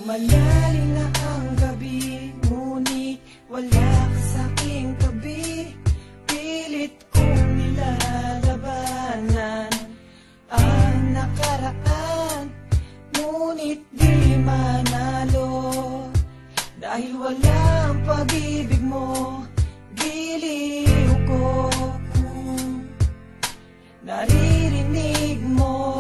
Lumalim na ang gabi, ngunit wala ka sa'king tabi. Pilit kong nilalabanan ang nakaraan, ngunit di manalo. Dahil walang pag-ibig mo, giliw ko kung naririnig mo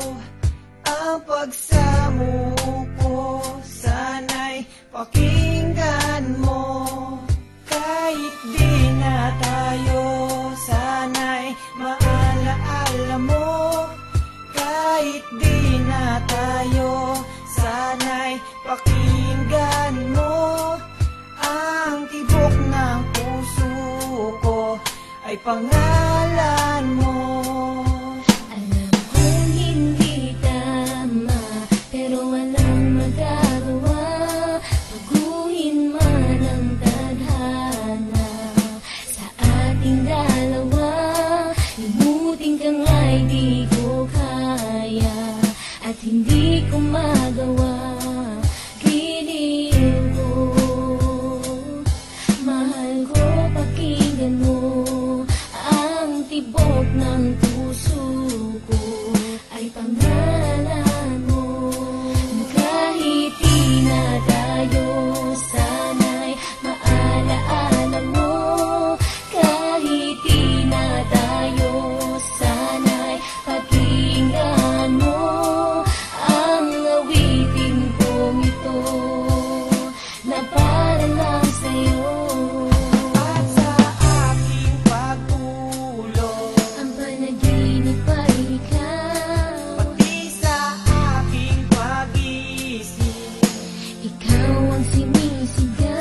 ang pagsamo ko. Sana'y pakinggan mo, kahit di na tayo. Sana'y maalaala mo, kahit di na tayo. Sana'y pakinggan mo ang tibok ng puso ko, ay pangalan mo. Alam kong hindi tama, pero walang magagawa. Baguhin man ang tadhana sa ating dalawa. Limutin ka nga'y di ko kaya, at hindi ko magawa. Giliw ko, mahal ko, pakinggan mo ang tibok ng puso ko, ay pangalan mo. Kahit di na tayo, sana'y maalaala mo. Kahit di na tayo, sana'y pakinggan mo ang awitin kong ito, na para lang sa'yo. At sa aking pagtulog, Ang panaginip ay ikaw, pati sa aking pag-isip, ikaw ang sinisigaw.